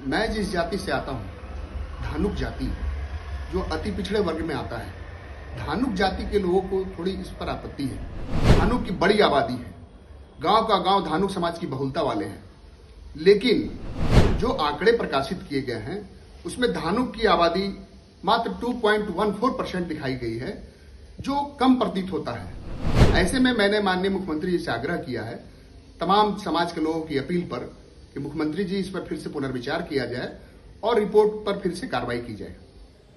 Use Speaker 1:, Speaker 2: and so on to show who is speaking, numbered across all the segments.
Speaker 1: मैं जिस जाति से आता हूँ, धानुक जाति, जो अति पिछड़े वर्ग में आता है, धानुक जाति के लोगों को थोड़ी इस पर आपत्ति है। धानुक की बड़ी आबादी है, गांव का गांव धानुक समाज की बहुलता वाले हैं, लेकिन जो आंकड़े प्रकाशित किए गए हैं उसमें धानुक की आबादी मात्र 2.14% दिखाई गई है, जो कम प्रतीत होता है। ऐसे में मैंने माननीय मुख्यमंत्री जी से आग्रह किया है, तमाम समाज के लोगों की अपील पर, कि मुख्यमंत्री जी इस पर फिर से पुनर्विचार किया जाए और रिपोर्ट पर फिर से कार्रवाई की जाए।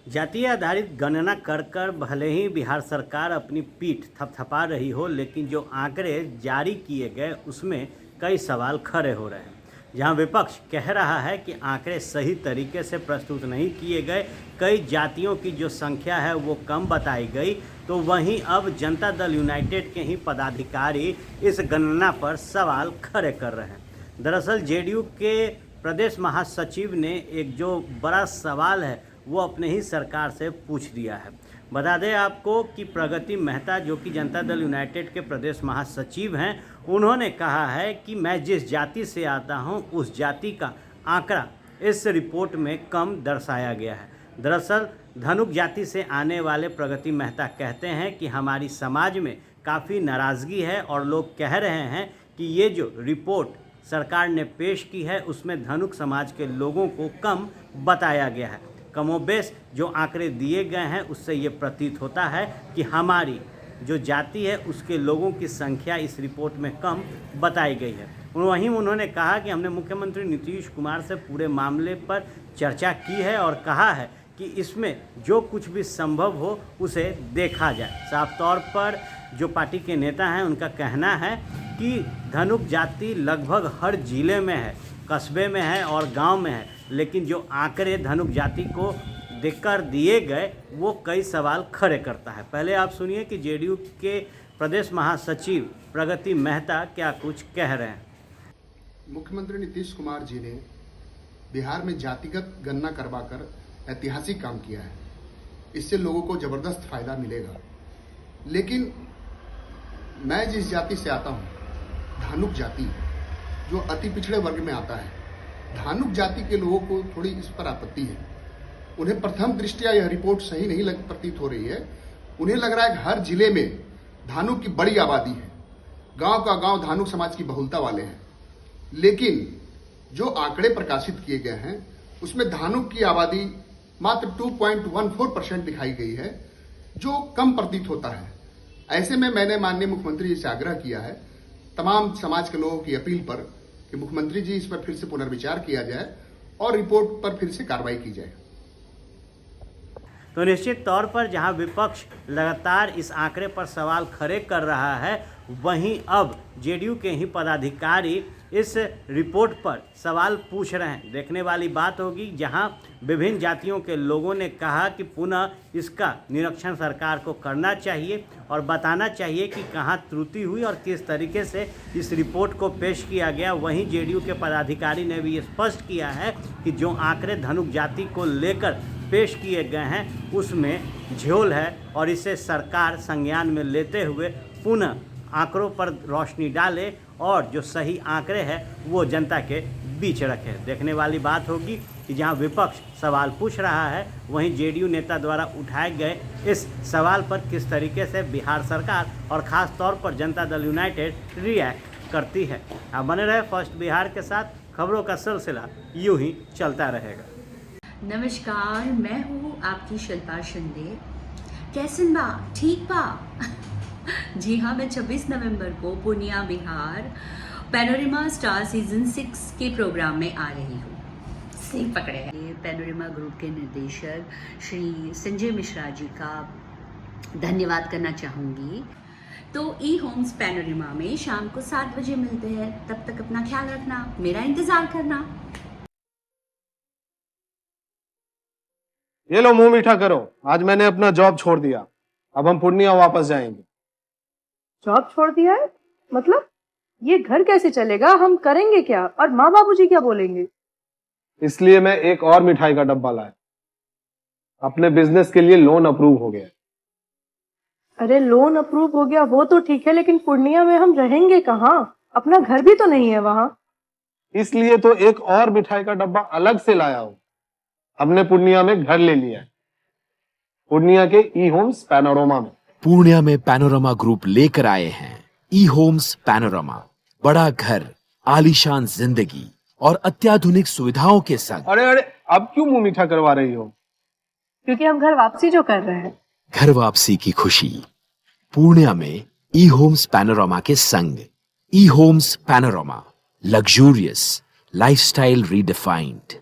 Speaker 2: जातीय आधारित गणना कर भले ही बिहार सरकार अपनी पीठ थपथपा रही हो, लेकिन जो आंकड़े जारी किए गए उसमें कई सवाल खड़े हो रहे हैं। जहां विपक्ष कह रहा है कि आंकड़े सही तरीके से प्रस्तुत नहीं किए गए, कई जातियों की जो संख्या है वो कम बताई गई, तो वहीं अब जनता दल यूनाइटेड के ही पदाधिकारी इस गणना पर सवाल खड़े कर रहे हैं। दरअसल जेडीयू के प्रदेश महासचिव ने एक जो बड़ा सवाल है वो अपने ही सरकार से पूछ दिया है। बता दें आपको कि प्रगति मेहता, जो कि जनता दल यूनाइटेड के प्रदेश महासचिव हैं, उन्होंने कहा है कि मैं जिस जाति से आता हूं उस जाति का आंकड़ा इस रिपोर्ट में कम दर्शाया गया है। दरअसल धनुक जाति से आने वाले प्रगति मेहता कहते हैं कि हमारी समाज में काफ़ी नाराज़गी है और लोग कह रहे हैं कि ये जो रिपोर्ट सरकार ने पेश की है उसमें धनुक समाज के लोगों को कम बताया गया है। कमोबेश जो आंकड़े दिए गए हैं उससे ये प्रतीत होता है कि हमारी जो जाति है उसके लोगों की संख्या इस रिपोर्ट में कम बताई गई है। वहीं उन्होंने कहा कि हमने मुख्यमंत्री नीतीश कुमार से पूरे मामले पर चर्चा की है और कहा है कि इसमें जो कुछ भी संभव हो उसे देखा जाए। साफ तौर पर जो पार्टी के नेता हैं उनका कहना है कि धनुक जाति लगभग हर जिले में है, कस्बे में है और गांव में है, लेकिन जो आंकड़े धनुक जाति को देखकर दिए गए वो कई सवाल खड़े करता है। पहले आप सुनिए कि जेडीयू के प्रदेश महासचिव प्रगति मेहता क्या कुछ कह रहे हैं।
Speaker 1: मुख्यमंत्री नीतीश कुमार जी ने बिहार में जातिगत गणना करवाकर ऐतिहासिक काम किया है, इससे लोगों को जबरदस्त फायदा मिलेगा। लेकिन मैं जिस जाति से आता हूँ, धानुक जाति, जो अति पिछड़े वर्ग में आता है, धानुक जाति के लोगों को थोड़ी इस पर आपत्ति है। उन्हें प्रथम दृष्टया यह रिपोर्ट सही नहीं प्रतीत हो रही है। उन्हें लग रहा है कि हर जिले में धानुक की बड़ी आबादी है, गांव का गांव धानुक समाज की बहुलता वाले हैं, लेकिन जो आंकड़े प्रकाशित किए गए हैं उसमें धानुक की आबादी मात्र 2.14% दिखाई गई है, जो कम प्रतीत होता है। ऐसे में मैंने माननीय मुख्यमंत्री जी से आग्रह किया है, तमाम समाज के लोगों की अपील पर, कि मुख्यमंत्री जी इस पर फिर से पुनर्विचार किया जाए और रिपोर्ट पर फिर से कार्रवाई की जाए।
Speaker 2: तो निश्चित तौर पर जहां विपक्ष लगातार इस आंकड़े पर सवाल खड़े कर रहा है, वहीं अब जेडीयू के ही पदाधिकारी इस रिपोर्ट पर सवाल पूछ रहे हैं। देखने वाली बात होगी जहां विभिन्न जातियों के लोगों ने कहा कि पुनः इसका निरीक्षण सरकार को करना चाहिए और बताना चाहिए कि कहां त्रुटि हुई और किस तरीके से इस रिपोर्ट को पेश किया गया। वहीं जेडीयू के पदाधिकारी ने भी स्पष्ट किया है कि जो आंकड़े धनुक जाति को लेकर पेश किए गए हैं उसमें झोल है और इसे सरकार संज्ञान में लेते हुए पुनः आंकड़ों पर रोशनी डाले और जो सही आंकड़े हैं वो जनता के बीच रखे। देखने वाली बात होगी कि जहां विपक्ष सवाल पूछ रहा है, वहीं जेडीयू नेता द्वारा उठाए गए इस सवाल पर किस तरीके से बिहार सरकार और ख़ास तौर पर जनता दल यूनाइटेड रिएक्ट करती है। आप बने रहे फर्स्ट बिहार के साथ, खबरों का सिलसिला यूं ही चलता रहेगा।
Speaker 3: नमस्कार, मैं हूँ आपकी शिल्पा शिंदे। कैसन बा? ठीक बा? जी हाँ, मैं 26 नवंबर को Purnia Bihar panorama star season 6 के प्रोग्राम में आ रही हूँ। सही पकड़े हैं। ये पैनोरमा ग्रुप के निर्देशक श्री संजय मिश्रा जी का धन्यवाद करना चाहूँगी। तो ई होम्स पैनोरमा में शाम को 7 बजे मिलते हैं। तब तक अपना ख्याल रखना, मेरा इंतज़ार करना।
Speaker 4: ये लो मुंह मीठा करो, आज मैंने अपना जॉब छोड़ दिया, अब हम पूर्णिया वापस जाएंगे।
Speaker 5: जॉब छोड़ दिया है? मतलब ये घर कैसे चलेगा? हम करेंगे क्या? और माँ बाबूजी क्या बोलेंगे?
Speaker 4: इसलिए मैं एक और मिठाई का डब्बा लाया। अपने बिजनेस के लिए लोन अप्रूव हो गया।
Speaker 5: अरे लोन अप्रूव हो गया वो तो ठीक है, लेकिन पूर्णिया में हम रहेंगे कहाँ? अपना घर भी तो नहीं है वहाँ।
Speaker 4: इसलिए तो एक और मिठाई का डब्बा अलग से लाया हूं। हमने पूर्णिया में घर ले लिया है, पूर्णिया के ई होम्स पैनोरमा में।
Speaker 6: पूर्णिया में पैनोरमा ग्रुप लेकर आए हैं ई होम्स पैनोरमा, बड़ा घर, आलीशान जिंदगी और अत्याधुनिक सुविधाओं के संग।
Speaker 4: अरे अरे, अब क्यों मुंह मीठा करवा रही हो?
Speaker 5: क्योंकि हम घर वापसी जो कर रहे हैं।
Speaker 6: घर वापसी की खुशी पूर्णिया में ई होम्स पैनोरमा के संग। ई Homes Panorama, luxurious lifestyle redefined.